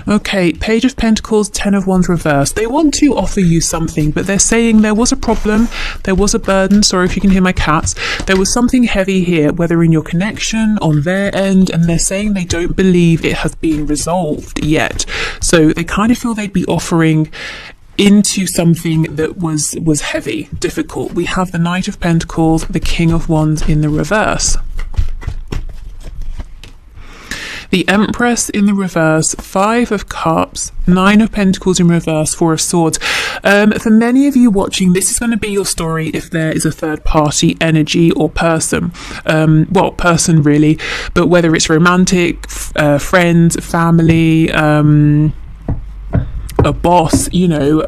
Okay, Page of Pentacles, Ten of Wands reversed. They want to offer you something, but they're saying there was a problem, there was a burden. Sorry if you can hear my cats. There was something heavy here, whether in your connection, on their end, and they're saying they don't believe it has been resolved yet. So they kind of feel they'd be offering into something that was heavy, difficult. We have the Knight of Pentacles, the King of Wands in the reverse. The Empress in the reverse, Five of Cups, Nine of Pentacles in reverse, Four of Swords. For many of you watching, this is going to be your story if there is a third party energy or person. Well, person really, but whether it's romantic, friends, family, a boss, you know,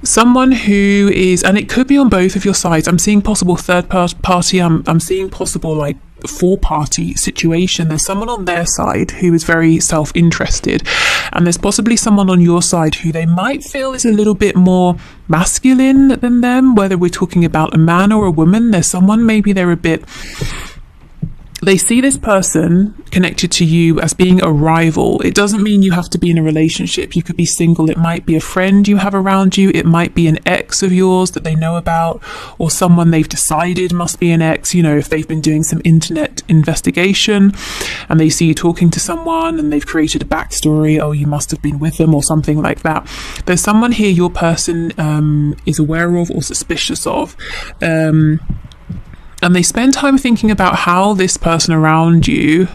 someone who is, and it could be on both of your sides. I'm seeing possible third party. I'm seeing possible like four-party situation. There's someone on their side who is very self-interested, and there's possibly someone on your side who they might feel is a little bit more masculine than them, whether we're talking about a man or a woman. There's someone, maybe they're a bit, they see this person connected to you as being a rival. It doesn't mean you have to be in a relationship. You could be single. It might be a friend you have around you. It might be an ex of yours that they know about, or someone they've decided must be an ex. You know, if they've been doing some internet investigation and they see you talking to someone and they've created a backstory, oh, you must have been with them or something like that. There's someone here your person is aware of or suspicious of. And they spend time thinking about how this person around you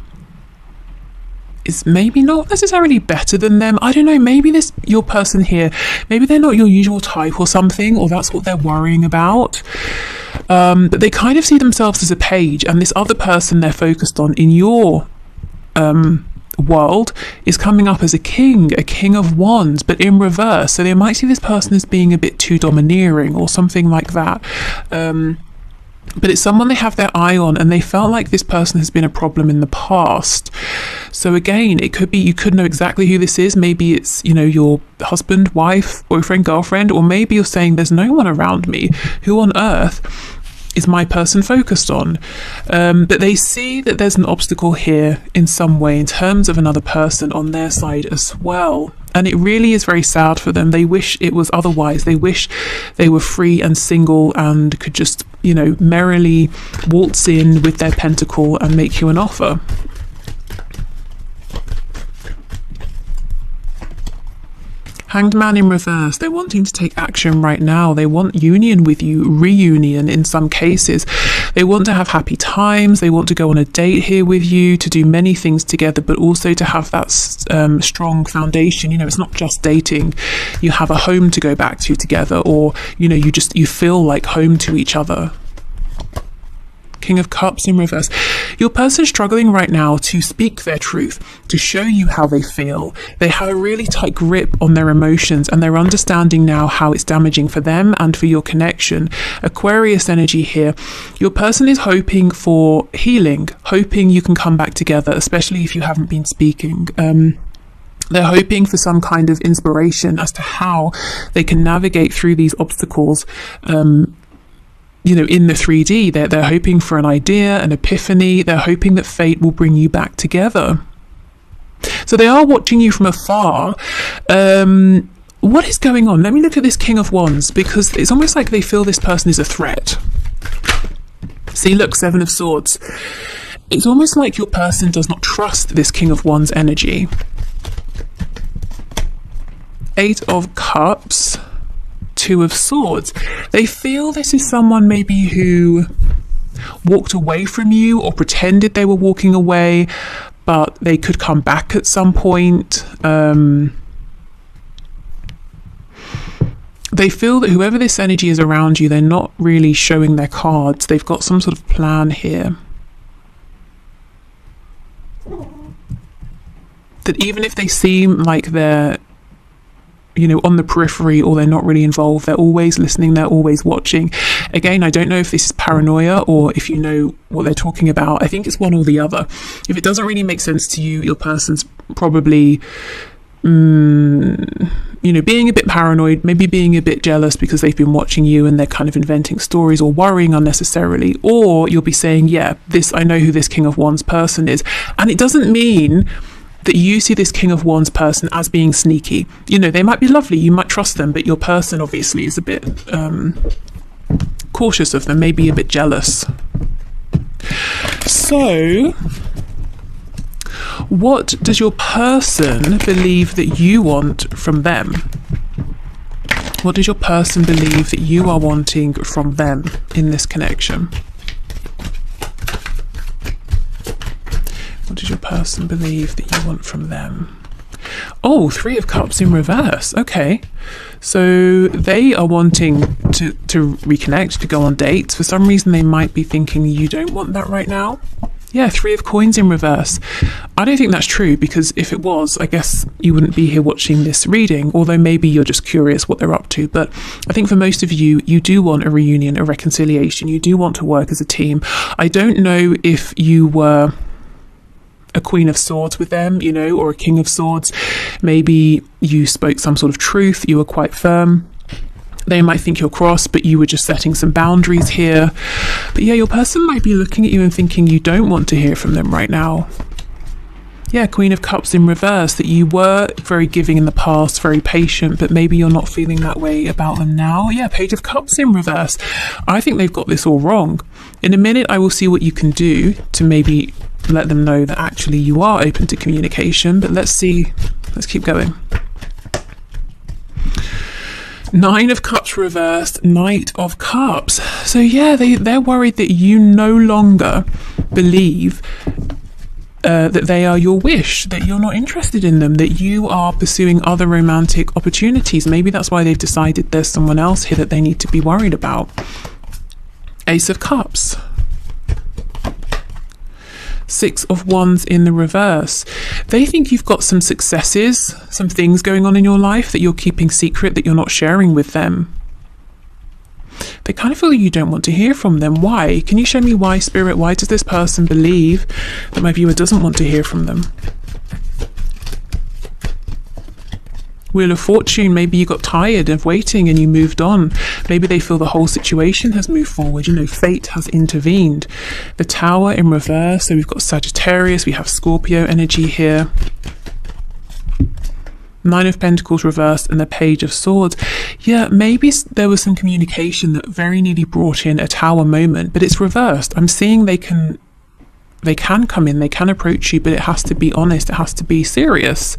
is maybe not necessarily better than them. I don't know, maybe your person here, maybe they're not your usual type or something, or that's what they're worrying about. But they kind of see themselves as a page, and this other person they're focused on in your world is coming up as a king of wands, but in reverse. So they might see this person as being a bit too domineering or something like that. But it's someone they have their eye on, and they felt like this person has been a problem in the past. So again, it could be, you could know exactly who this is. Maybe it's, you know, your husband, wife, boyfriend, girlfriend, or maybe you're saying there's no one around me. Who on earth is my person focused on? But they see that there's an obstacle here in some way in terms of another person on their side as well. And it really is very sad for them. They wish it was otherwise. They wish they were free and single and could just, you know, merrily waltz in with their pentacle and make you an offer. Hanged Man in reverse. They're wanting to take action right now. They want union with you, reunion in some cases. They want to have happy times. They want to go on a date here with you, to do many things together, but also to have that strong foundation. You know, it's not just dating. You have a home to go back to together, or, you know, you feel like home to each other. King of Cups in reverse. Your person's struggling right now to speak their truth, to show you how they feel. They have a really tight grip on their emotions, and they're understanding now how it's damaging for them and for your connection. Aquarius energy here. Your person is hoping for healing, hoping you can come back together, especially if you haven't been speaking. They're hoping for some kind of inspiration as to how they can navigate through these obstacles. You know, in the 3D, they're hoping for an idea, an epiphany. They're hoping that fate will bring you back together. So they are watching you from afar. What is going on? Let me look at this King of Wands, because it's almost like they feel this person is a threat. See, look, Seven of Swords. It's almost like your person does not trust this King of Wands energy. Eight of Cups. Two of Swords. They feel this is someone maybe who walked away from you or pretended they were walking away, but they could come back at some point. They feel that whoever this energy is around you, they're not really showing their cards. They've got some sort of plan here. That even if they seem like they're, you know, on the periphery, or they're not really involved, they're always listening, they're always watching. Again, I don't know if this is paranoia or if you know what they're talking about. I think it's one or the other. If it doesn't really make sense to you, your person's probably, you know, being a bit paranoid, maybe being a bit jealous because they've been watching you and they're kind of inventing stories or worrying unnecessarily. Or you'll be saying, yeah, I know who this King of Wands person is. And it doesn't mean that you see this King of Wands person as being sneaky. You know, they might be lovely, you might trust them, but your person obviously is a bit cautious of them, maybe a bit jealous. So, what does your person believe that you want from them? What does your person believe that you are wanting from them in this connection? What does your person believe that you want from them? Oh, Three of Cups in reverse. Okay. So they are wanting to reconnect, to go on dates. For some reason, they might be thinking you don't want that right now. Yeah, Three of Coins in reverse. I don't think that's true, because if it was, I guess you wouldn't be here watching this reading, although maybe you're just curious what they're up to. But I think for most of you, you do want a reunion, a reconciliation. You do want to work as a team. I don't know if you were a Queen of Swords with them, you know, or a King of Swords. Maybe you spoke some sort of truth, you were quite firm. They might think you're cross, but you were just setting some boundaries here. But yeah, your person might be looking at you and thinking you don't want to hear from them right now. Yeah, Queen of Cups in reverse, that you were very giving in the past, very patient, but maybe you're not feeling that way about them now. Yeah, Page of Cups in reverse. I think they've got this all wrong. In a minute, I will see what you can do to maybe let them know that actually you are open to communication, but let's keep going. Nine of Cups reversed, Knight of Cups. So yeah, they're worried that you no longer believe that they are your wish, that you're not interested in them, that you are pursuing other romantic opportunities. Maybe that's why they've decided there's someone else here that they need to be worried about. Ace of Cups. Six of Wands in the reverse. They think you've got some successes, some things going on in your life that you're keeping secret, that you're not sharing with them. They kind of feel you don't want to hear from them. Why? Can you show me why, Spirit? Why does this person believe that my viewer doesn't want to hear from them? Wheel of Fortune, maybe you got tired of waiting and you moved on. Maybe they feel the whole situation has moved forward. You know, fate has intervened. The Tower in reverse. So we've got Sagittarius, we have Scorpio energy here. Nine of Pentacles reversed and the Page of Swords. Yeah, maybe there was some communication that very nearly brought in a Tower moment, but it's reversed. I'm seeing they can come in, they can approach you, but it has to be honest, it has to be serious.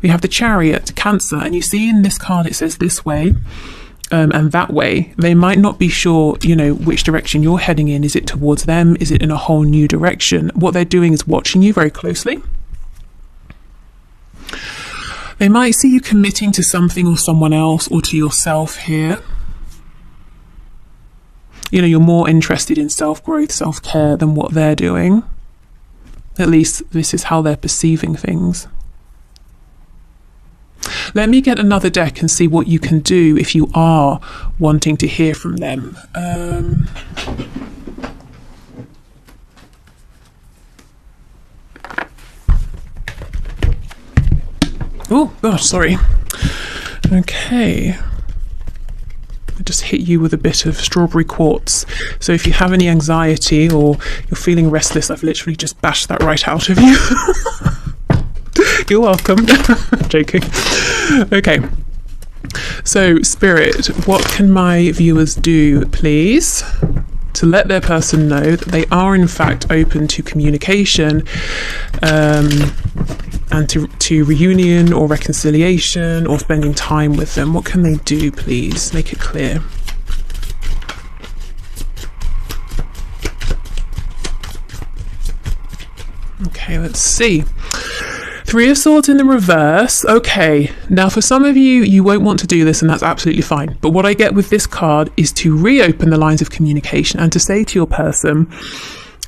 We have the Chariot, Cancer, and you see in this card it says this way and that way. They might not be sure, you know, which direction you're heading in. Is it towards them? Is it in a whole new direction? What they're doing is watching you very closely. They might see you committing to something or someone else or to yourself here. You know, you're more interested in self-growth, self-care than what they're doing. At least this is how they're perceiving things. Let me get another deck and see what you can do if you are wanting to hear from them. Oh, gosh, sorry. Okay. I just hit you with a bit of strawberry quartz. So if you have any anxiety or you're feeling restless, I've literally just bashed that right out of you. You're welcome. Joking. Okay. So, Spirit, what can my viewers do, please, to let their person know that they are in fact open to communication and to reunion or reconciliation or spending time with them? What can they do, please? Make it clear. Okay, let's see. Three of Swords in the reverse. Okay, now for some of you, you won't want to do this and that's absolutely fine. But what I get with this card is to reopen the lines of communication and to say to your person,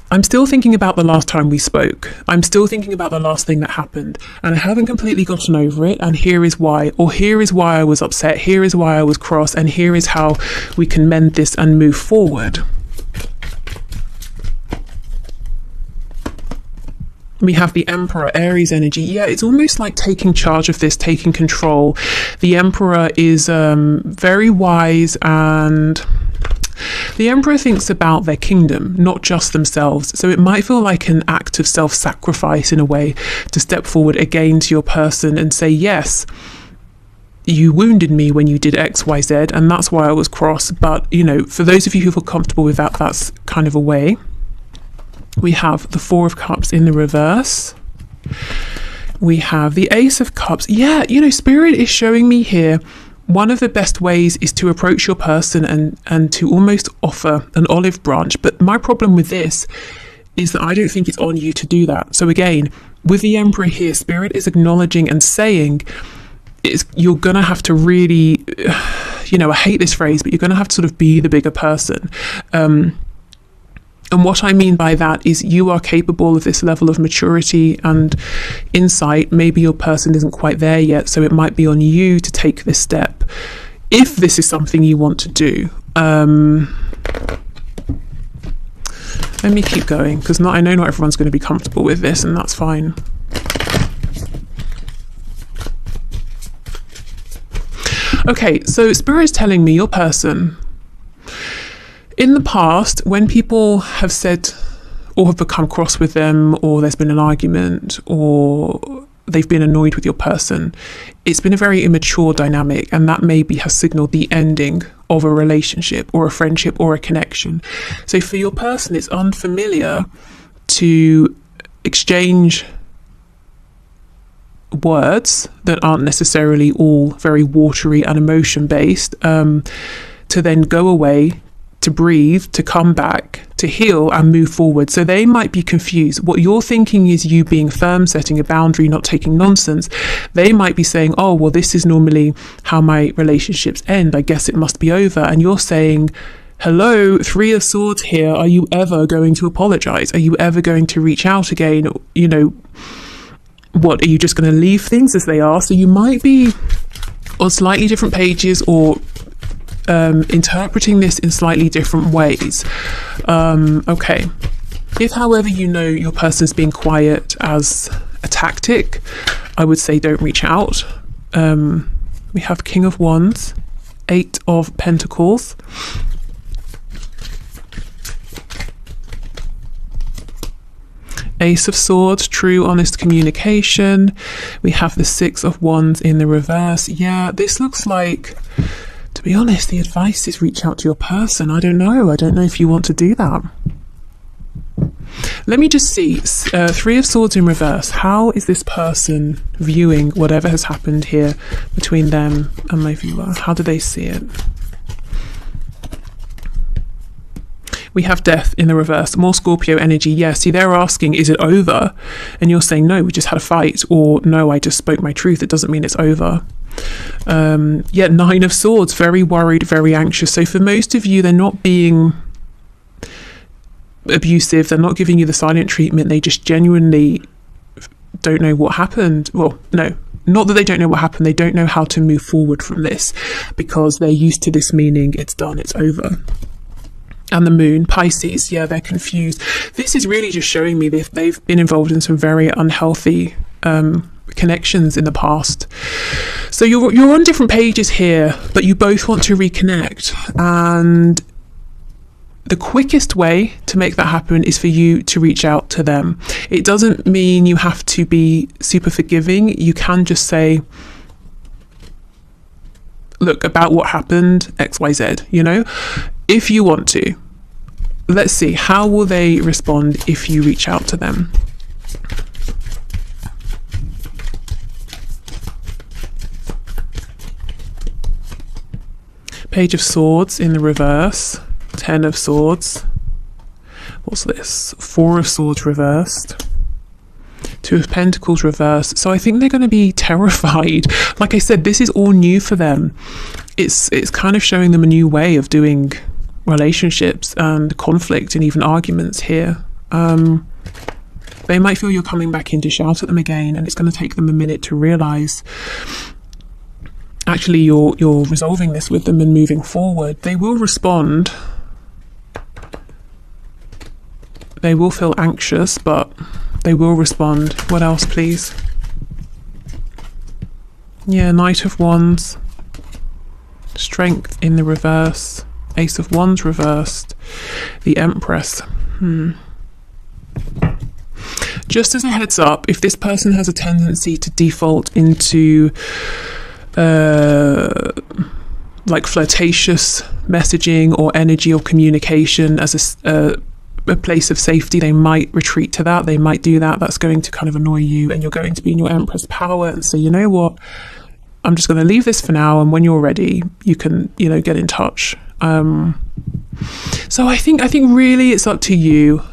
I'm still thinking about the last time we spoke. I'm still thinking about the last thing that happened and I haven't completely gotten over it, and here is why, or here is why I was upset, here is why I was cross, and here is how we can mend this and move forward. We have the Emperor, Aries energy. Yeah, it's almost like taking charge of this, taking control. The Emperor is very wise and The Emperor thinks about their kingdom, not just themselves. So it might feel like an act of self-sacrifice in a way to step forward again to your person and say, yes, you wounded me when you did X, Y, Z, and that's why I was cross. But, you know, for those of you who feel comfortable with that, that's kind of a way. We have the Four of Cups in the reverse. We have the Ace of Cups. Yeah, you know, Spirit is showing me here, one of the best ways is to approach your person and to almost offer an olive branch. But my problem with this is that I don't think it's on you to do that. So again, with the Emperor here, Spirit is acknowledging and saying, you're going to have to really, you know, I hate this phrase, but you're going to have to sort of be the bigger person. And what I mean by that is you are capable of this level of maturity and insight. Maybe your person isn't quite there yet, so it might be on you to take this step if this is something you want to do. Let me keep going, because I know not everyone's going to be comfortable with this, and that's fine. Okay, so Spirit is telling me your person, in the past, when people have said or have become cross with them, or there's been an argument, or they've been annoyed with your person, it's been a very immature dynamic, and that maybe has signaled the ending of a relationship or a friendship or a connection. So for your person, it's unfamiliar to exchange words that aren't necessarily all very watery and emotion based, to then go away, to breathe, to come back, to heal and move forward. So they might be confused. What you're thinking is you being firm, setting a boundary, not taking nonsense. They might be saying, oh, well, this is normally how my relationships end. I guess it must be over. And you're saying, hello, Three of Swords here. Are you ever going to apologize? Are you ever going to reach out again? You know, what, are you just going to leave things as they are? So you might be on slightly different pages, or interpreting this in slightly different ways. Okay. If, however, you know your person's being quiet as a tactic, I would say don't reach out. We have King of Wands, Eight of Pentacles, Ace of Swords, true, honest communication. We have the Six of Wands in the reverse. Yeah, this looks like, to be honest, the advice is reach out to your person. I don't know if you want to do that. Let me just see. Three of Swords in reverse. How is this person viewing whatever has happened here between them and my viewer? How do they see it? We have Death in the reverse. More Scorpio energy. Yeah, see, they're asking, is it over? And you're saying, no, we just had a fight. Or, no, I just spoke my truth. It doesn't mean it's over. Yeah, Nine of Swords. Very worried, very anxious. So for most of you, they're not being abusive. They're not giving you the silent treatment. They just genuinely don't know what happened. Well, no, not that they don't know what happened. They don't know how to move forward from this, because they're used to this meaning it's done, it's over. And the Moon, Pisces, yeah, they're confused. This is really just showing me that they've been involved in some very unhealthy connections in the past. So you're on different pages here, but you both want to reconnect. And the quickest way to make that happen is for you to reach out to them. It doesn't mean you have to be super forgiving. You can just say, look, about what happened, XYZ, you know, if you want to. Let's see, how will they respond if you reach out to them? Page of Swords in the reverse, Ten of Swords. What's this? Four of Swords reversed. Two of Pentacles reversed. So I think they're going to be terrified. Like I said, this is all new for them. It's kind of showing them a new way of doing relationships and conflict and even arguments here. They might feel you're coming back in to shout at them again, and it's going to take them a minute to realize actually you're resolving this with them and moving forward. They will respond. They will feel anxious, but they will respond. What else, please? Yeah, Knight of Wands. Strength in the reverse. Ace of Wands reversed. The Empress. Just as a heads up, if this person has a tendency to default into like flirtatious messaging or energy or communication as a place of safety, they might retreat to that. They might do that. That's going to kind of annoy you, and you're going to be in your Empress power and say, you know what, I'm just going to leave this for now, and when you're ready, you can, you know, get in touch. So I think really it's up to you.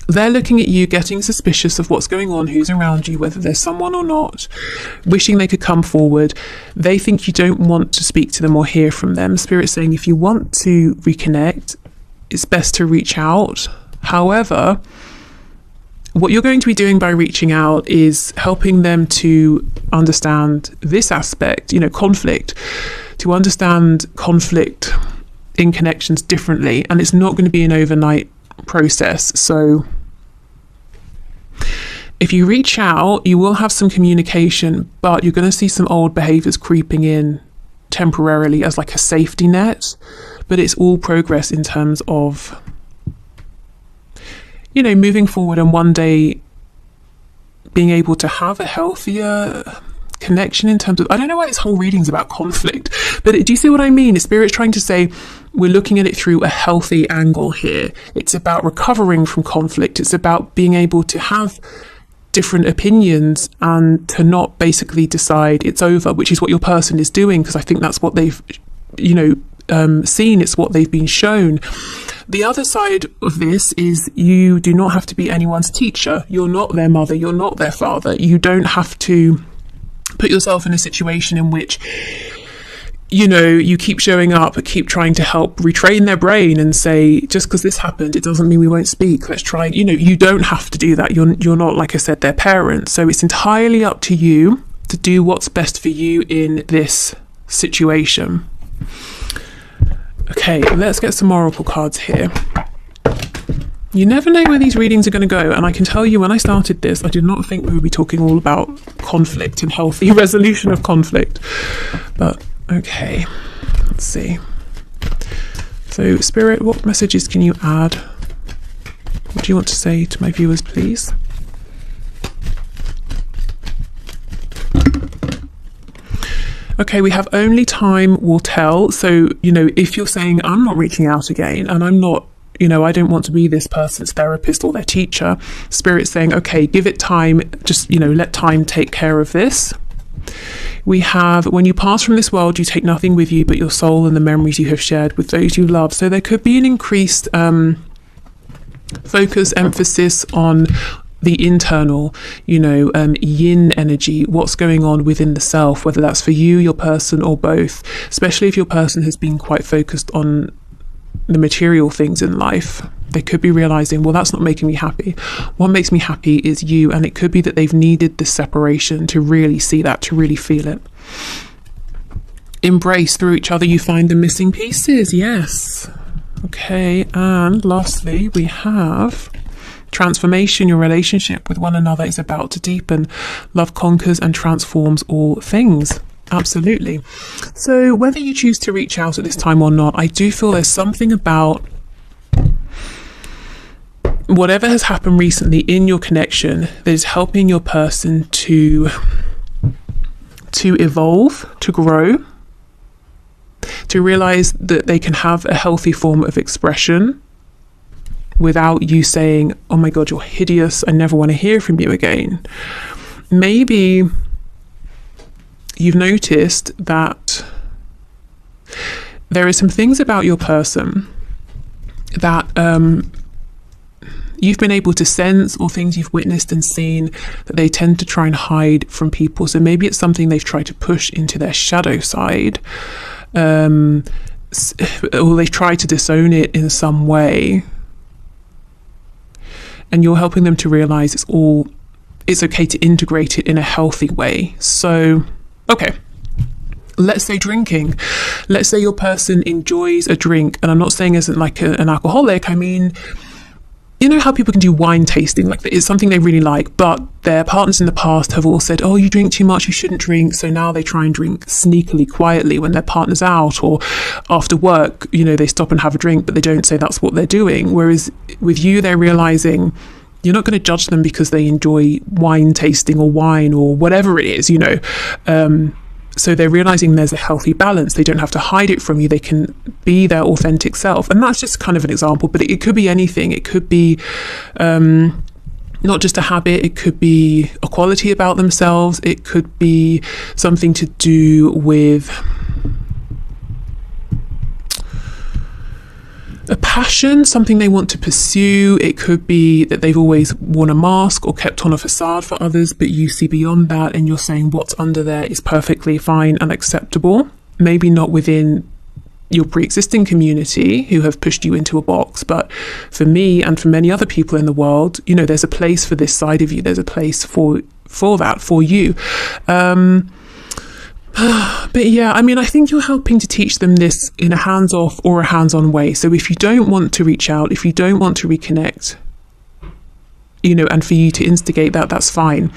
They're looking at you, getting suspicious of what's going on, who's around you, whether there's someone or not, wishing they could come forward. They think you don't want to speak to them or hear from them. Spirit's saying if you want to reconnect, it's best to reach out. However, what you're going to be doing by reaching out is helping them to understand this aspect, you know, conflict, to understand conflict in connections differently. And it's not going to be an overnight process. So if you reach out, you will have some communication, but you're going to see some old behaviors creeping in temporarily as like a safety net. But it's all progress in terms of, you know, moving forward and one day being able to have a healthier connection in terms of, I don't know why this whole reading's about conflict, but do you see what I mean? The Spirit's trying to say we're looking at it through a healthy angle here. It's about recovering from conflict. It's about being able to have different opinions and to not basically decide it's over, which is what your person is doing, because I think that's what they've, you know, seen. It's what they've been shown. The other side of this is you do not have to be anyone's teacher. You're not their mother. You're not their father. You don't have to put yourself in a situation in which, you know, you keep showing up, keep trying to help retrain their brain and say, just because this happened, it doesn't mean we won't speak. Let's try. You know, you don't have to do that. You're not, like I said, their parents. So it's entirely up to you to do what's best for you in this situation. Okay, let's get some oracle cards here. You never know where these readings are going to go, and I can tell you when I started this, I did not think we would be talking all about conflict and healthy resolution of conflict. But okay, let's see. So Spirit, what messages can you add? What do you want to say to my viewers, please? Okay, we have only time will tell. So, you know, if you're saying, I'm not reaching out again, and I'm not, you know, I don't want to be this person's therapist or their teacher, Spirit's saying, okay, give it time, just, you know, let time take care of this. We have, when you pass from this world, you take nothing with you but your soul and the memories you have shared with those you love. So there could be an increased focus, emphasis on the internal, you know, yin energy, what's going on within the self, whether that's for you, your person, or both, especially if your person has been quite focused on the material things in life. They could be realizing, well, that's not making me happy. What makes me happy is you. And it could be that they've needed this separation to really see that, to really feel it. Embrace through each other, you find the missing pieces. Yes. Okay. And lastly, we have transformation. Your relationship with one another is about to deepen. Love conquers and transforms all things. Absolutely. So whether you choose to reach out at this time or not, I do feel there's something about whatever has happened recently in your connection that is helping your person to evolve, to grow, to realize that they can have a healthy form of expression without you saying, oh my God, you're hideous, I never want to hear from you again. Maybe you've noticed that there are some things about your person that you've been able to sense, or things you've witnessed and seen that they tend to try and hide from people. So maybe it's something they've tried to push into their shadow side, or they try to disown it in some way. And you're helping them to realize it's okay to integrate it in a healthy way. So, okay, let's say drinking. Let's say your person enjoys a drink, and I'm not saying isn't like an alcoholic. I mean, you know how people can do wine tasting, like it's something they really like, but their partners in the past have all said, oh, you drink too much, you shouldn't drink. So now they try and drink sneakily, quietly when their partner's out, or after work, you know, they stop and have a drink, but they don't say that's what they're doing. Whereas with you, they're realizing you're not going to judge them because they enjoy wine tasting or wine or whatever it is, you know. So they're realizing there's a healthy balance. They don't have to hide it from you. They can be their authentic self. And that's just kind of an example, but it could be anything. It could be not just a habit. It could be a quality about themselves. It could be something to do with a passion, something they want to pursue. It could be that they've always worn a mask or kept on a facade for others, but you see beyond that and you're saying what's under there is perfectly fine and acceptable. Maybe not within your pre-existing community who have pushed you into a box, but for me and for many other people in the world, you know, there's a place for this side of you. There's a place for that, for you. But yeah, I mean, I think you're helping to teach them this in a hands-off or a hands-on way. So if you don't want to reach out, if you don't want to reconnect, you know, and for you to instigate that, that's fine.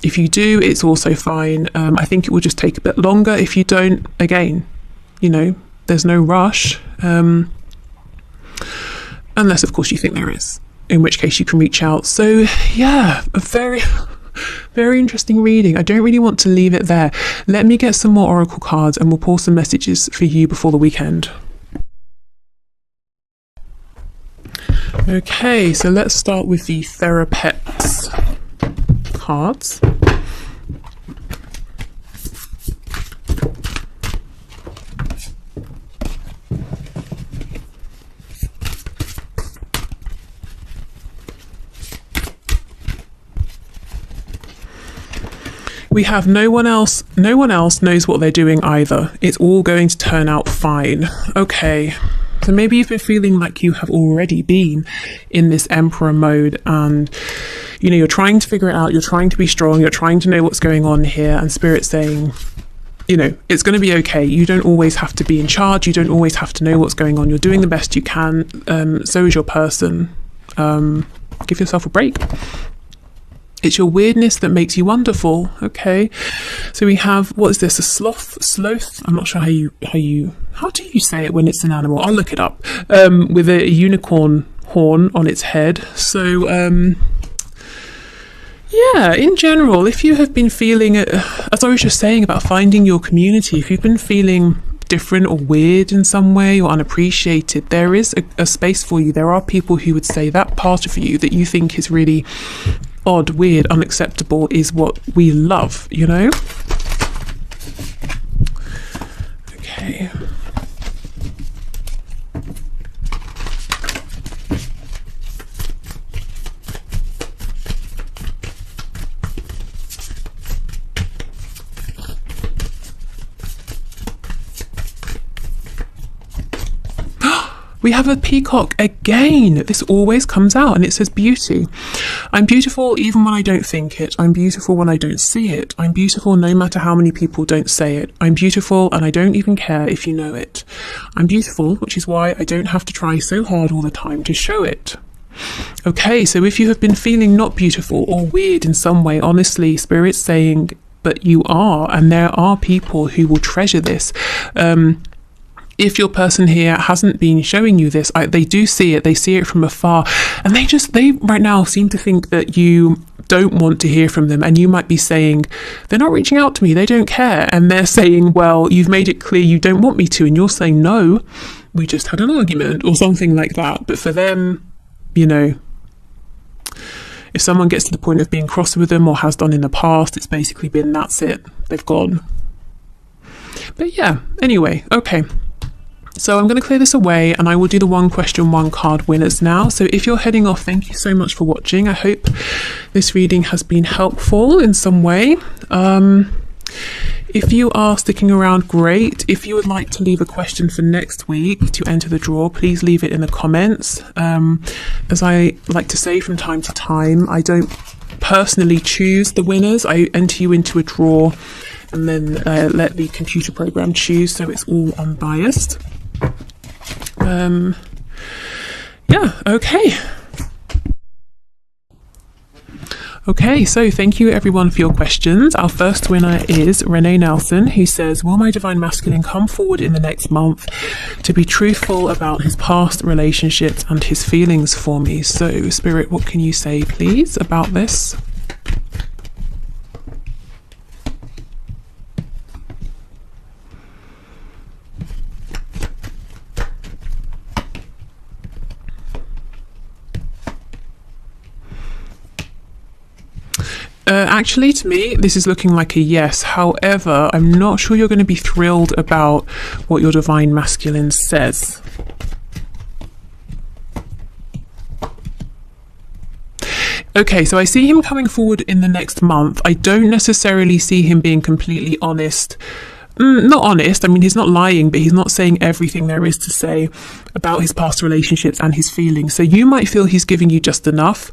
If you do, it's also fine. I think it will just take a bit longer. If you don't, again, you know, there's no rush. Unless, of course, you think there is, in which case you can reach out. So yeah, a very interesting reading. I don't really want to leave it there. Let me get some more oracle cards and we'll pull some messages for you before the weekend. Okay, so let's start with the Therapets cards. We have no one else knows what they're doing either. It's all going to turn out fine. Okay, so maybe you've been feeling like you have already been in this Emperor mode and, you know, you're trying to figure it out, you're trying to be strong, you're trying to know what's going on here, and Spirit's saying, you know, it's going to be okay. You don't always have to be in charge. You don't always have to know what's going on. You're doing the best you can. So is your person. Give yourself a break. It's your weirdness that makes you wonderful. Okay, so we have, what is this, a sloth? I'm not sure how do you say it when it's an animal? I'll look it up. With a unicorn horn on its head. So yeah, in general, if you have been feeling, as I was just saying about finding your community, if you've been feeling different or weird in some way or unappreciated, there is a space for you. There are people who would say that part of you that you think is really odd, weird, unacceptable is what we love, you know? Okay. We have a peacock again. This always comes out and it says beauty. I'm beautiful even when I don't think it. I'm beautiful when I don't see it. I'm beautiful no matter how many people don't say it. I'm beautiful and I don't even care if you know it. I'm beautiful, which is why I don't have to try so hard all the time to show it. Okay, so if you have been feeling not beautiful or weird in some way, honestly, Spirit's saying, but you are, and there are people who will treasure this. If your person here hasn't been showing you this, they do see it. They see it from afar, and they right now seem to think that you don't want to hear from them. And you might be saying, they're not reaching out to me, they don't care. And they're saying, well, you've made it clear you don't want me to. And you're saying, no, we just had an argument or something like that. But for them, you know, if someone gets to the point of being cross with them or has done in the past, it's basically been, that's it, they've gone. But yeah, anyway, okay. So I'm going to clear this away and I will do the one question, one card winners now. So if you're heading off, thank you so much for watching. I hope this reading has been helpful in some way. If you are sticking around, great. If you would like to leave a question for next week to enter the draw, please leave it in the comments. As I like to say from time to time, I don't personally choose the winners. I enter you into a draw and then let the computer program choose, so it's all unbiased. Yeah, okay. Okay, so thank you everyone for your questions. Our first winner is Renee Nelson, who says, will my divine masculine come forward in the next month to be truthful about his past relationships and his feelings for me? So, Spirit, what can you say, please, about this? Actually, to me, this is looking like a yes. However, I'm not sure you're going to be thrilled about what your divine masculine says. Okay, so I see him coming forward in the next month. I don't necessarily see him being completely honest. Not honest, I mean, he's not lying, but he's not saying everything there is to say about his past relationships and his feelings. So you might feel he's giving you just enough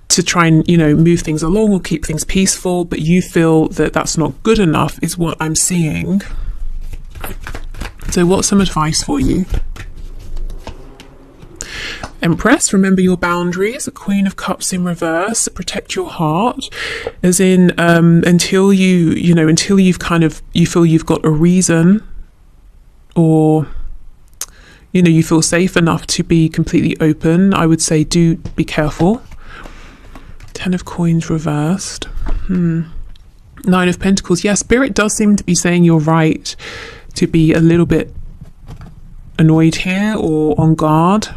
to try and, you know, move things along or keep things peaceful, but you feel that that's not good enough, is what I'm seeing. So what's some advice for you? Empress, remember your boundaries. Queen of Cups in reverse, protect your heart, as in until you've kind of, you feel you've got a reason, or you feel safe enough to be completely open. I would say do be careful. 10 of Coins reversed. 9 of Pentacles. Yeah, Spirit does seem to be saying you're right to be a little bit annoyed here or on guard.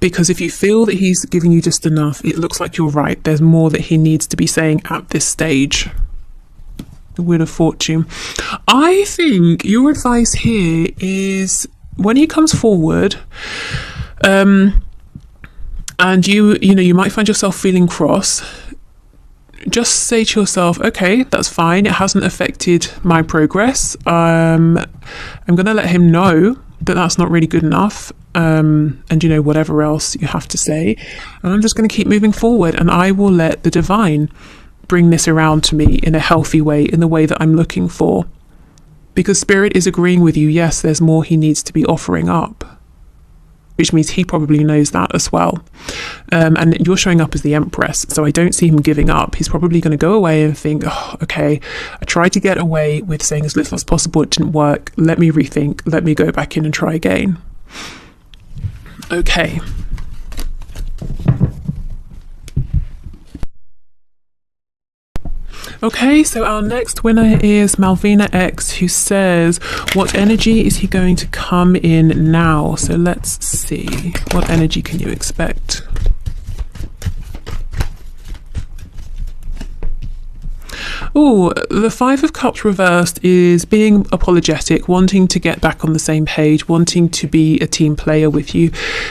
Because if you feel that he's giving you just enough, it looks like you're right. There's more that he needs to be saying at this stage. The Wheel of Fortune. I think your advice here is when he comes forward, and you might find yourself feeling cross, just say to yourself, okay, that's fine. It hasn't affected my progress. I'm going to let him know that that's not really good enough. And whatever else you have to say. And I'm just going to keep moving forward, and I will let the divine bring this around to me in a healthy way, in the way that I'm looking for. Because Spirit is agreeing with you. Yes, there's more he needs to be offering up, which means he probably knows that as well. And you're showing up as the Empress, so I don't see him giving up. He's probably going to go away and think, oh, okay, I tried to get away with saying as little as possible. It didn't work. Let me rethink. Let me go back in and try again. Okay. Okay, so our next winner is Malvina X, who says, what energy is he going to come in now? So let's see. What energy can you expect? Oh, the 5 of Cups reversed is being apologetic, wanting to get back on the same page, wanting to be a team player with you.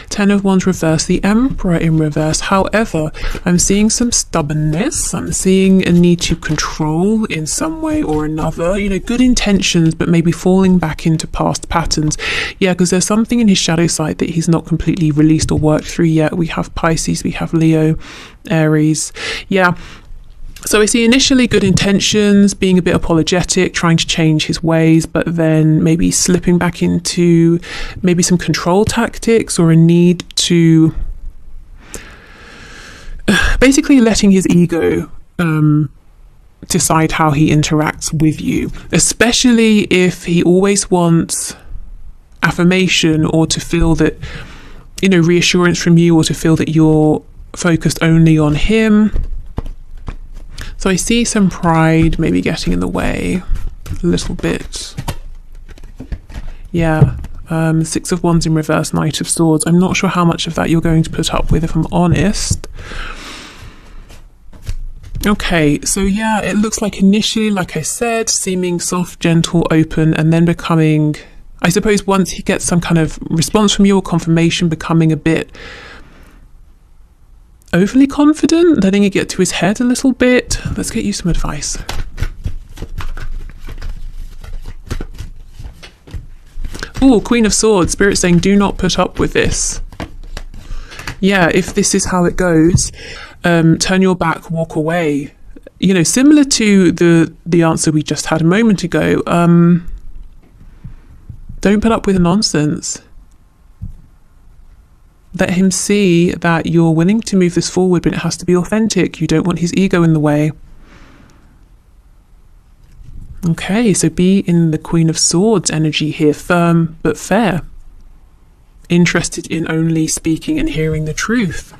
10 of Wands reversed, the Emperor in reverse. However, I'm seeing some stubbornness. I'm seeing a need to control in some way or another. Good intentions, but maybe falling back into past patterns. Yeah, because there's something in his shadow side that he's not completely released or worked through yet. We have Pisces, we have Leo, Aries. Yeah. So I see initially good intentions, being a bit apologetic, trying to change his ways, but then maybe slipping back into maybe some control tactics or a need to basically letting his ego decide how he interacts with you, especially if he always wants affirmation or to feel that, reassurance from you, or to feel that you're focused only on him. So I see some pride maybe getting in the way a little bit. Yeah, 6 of Wands in reverse, Knight of Swords. I'm not sure how much of that you're going to put up with, if I'm honest. Okay, so yeah, it looks like initially, like I said, seeming soft, gentle, open, and then becoming, I suppose once he gets some kind of response from you or confirmation, becoming a bit overly confident, letting it get to his head a little bit. Let's get you some advice. Oh, Queen of Swords. Spirit saying, do not put up with this. Yeah, if this is how it goes, turn your back, walk away. Similar to the answer we just had a moment ago. Don't put up with nonsense. Let him see that you're willing to move this forward, but it has to be authentic. You don't want his ego in the way. Okay, so be in the Queen of Swords energy here, firm but fair. Interested in only speaking and hearing the truth.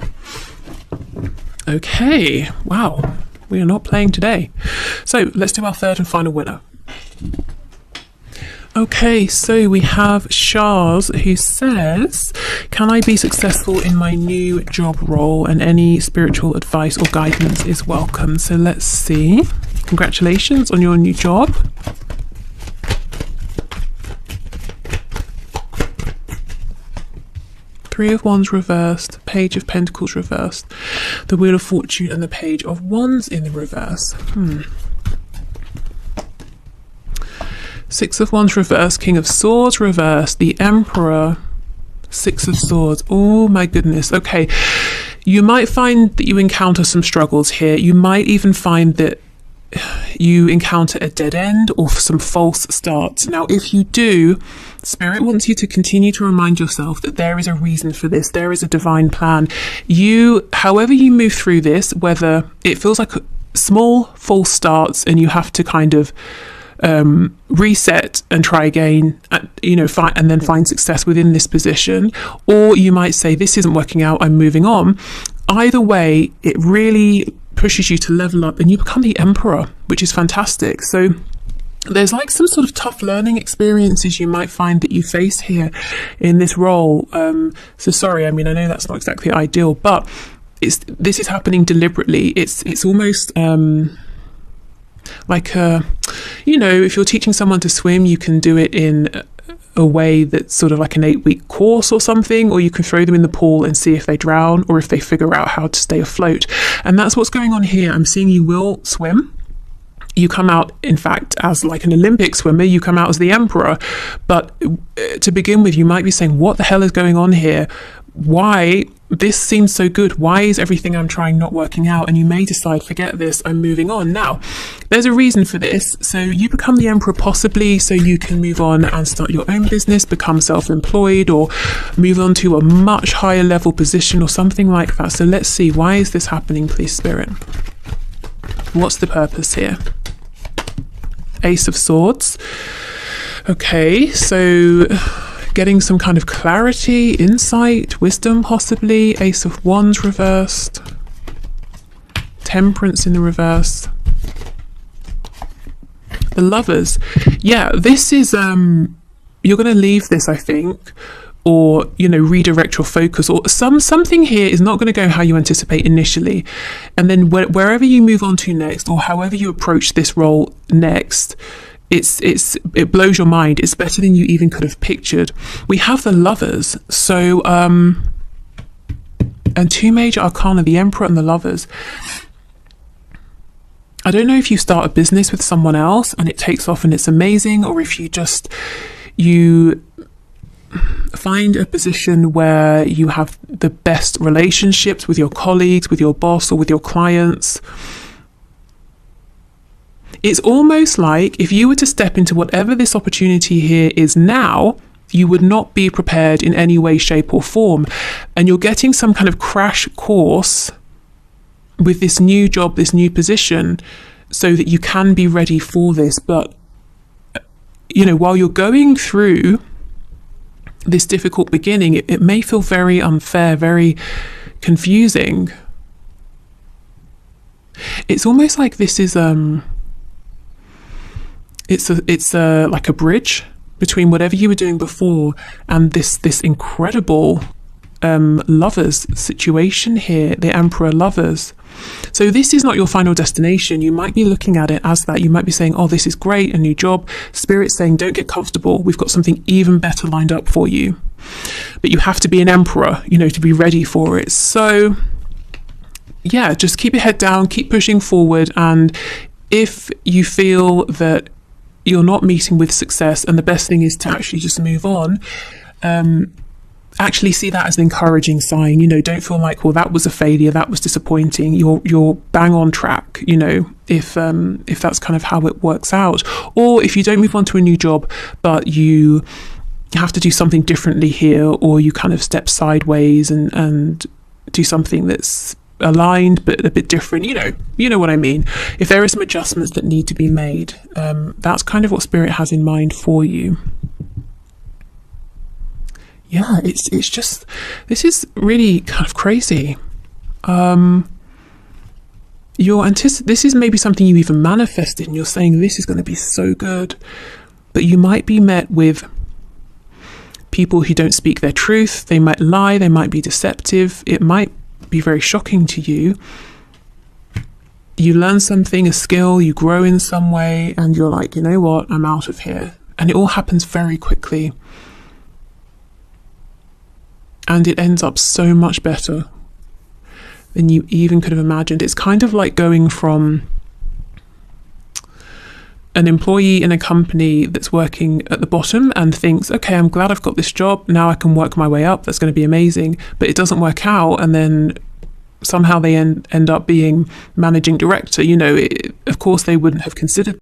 Okay, wow, we are not playing today. So let's do our third and final winner. Okay, so we have Shaz, who says, can I be successful in my new job role, and any spiritual advice or guidance is welcome. So let's see. Congratulations on your new job. Three of Wands reversed, Page of Pentacles reversed, the Wheel of Fortune and the Page of Wands in the reverse. Six of Wands reversed, King of Swords reversed, the Emperor, Six of Swords. Oh my goodness. Okay, you might find that you encounter some struggles here. You might even find that you encounter a dead end or some false starts. Now, if you do, Spirit wants you to continue to remind yourself that there is a reason for this. There is a divine plan. However you move through this, whether it feels like small false starts and you have to kind of reset and try again, and then find success within this position, or you might say, this isn't working out, I'm moving on. Either way, it really pushes you to level up and you become the Emperor, which is fantastic. So there's like some sort of tough learning experiences you might find that you face here in this role. So sorry, I mean, I know that's not exactly ideal, but this is happening deliberately. It's almost like if you're teaching someone to swim, you can do it in a way that's sort of like an 8-week course or something, or you can throw them in the pool and see if they drown or if they figure out how to stay afloat. And that's what's going on here. I'm seeing you will swim. You come out, in fact, as like an Olympic swimmer. You come out as the Emperor. But to begin with, you might be saying, what the hell is going on here? Why? This seems so good. Why is everything I'm trying not working out? And you may decide, forget this, I'm moving on. Now, there's a reason for this. So you become the Emperor possibly so you can move on and start your own business, become self-employed, or move on to a much higher level position or something like that. So let's see, why is this happening, please, Spirit? What's the purpose here? Ace of Swords. Okay, so getting some kind of clarity, insight, wisdom possibly. Ace of Wands reversed. Temperance in the reverse. The Lovers. Yeah, this is, you're going to leave this, I think, or, redirect your focus, or something here is not going to go how you anticipate initially. And then wherever you move on to next, or however you approach this role next, it blows your mind. It's better than you even could have pictured. We have the Lovers. So, and two major arcana, the Emperor and the Lovers. I don't know if you start a business with someone else and it takes off and it's amazing, or if you find a position where you have the best relationships with your colleagues, with your boss, or with your clients. It's almost like if you were to step into whatever this opportunity here is now, you would not be prepared in any way, shape, or form. And you're getting some kind of crash course with this new job, this new position, so that you can be ready for this. But, while you're going through this difficult beginning, it may feel very unfair, very confusing. It's almost like this is it's like a bridge between whatever you were doing before and this incredible Lovers situation here, the Emperor Lovers. So this is not your final destination. You might be looking at it as that. You might be saying, oh, this is great, a new job. Spirit's saying, don't get comfortable. We've got something even better lined up for you. But you have to be an Emperor, to be ready for it. So yeah, just keep your head down, keep pushing forward. And if you feel that you're not meeting with success and the best thing is to actually just move on, actually see that as an encouraging sign. Don't feel like, well, that was a failure, that was disappointing. You're bang on track, if that's kind of how it works out. Or if you don't move on to a new job, but you have to do something differently here, or you kind of step sideways and do something that's aligned but a bit different. You know what I mean. If there are some adjustments that need to be made, that's kind of what Spirit has in mind for you. Yeah, it's just, this is really kind of crazy. This is maybe something you even manifested, and you're saying this is going to be so good, but you might be met with people who don't speak their truth. They might lie, they might be deceptive. It might be very shocking to you. You learn something, a skill, you grow in some way, and you're like, you know what, I'm out of here. And it all happens very quickly. And it ends up so much better than you even could have imagined. It's kind of like going from an employee in a company that's working at the bottom and thinks, okay, I'm glad I've got this job, now I can work my way up, that's going to be amazing. But it doesn't work out, and then somehow they end up being managing director. Of course they wouldn't have considered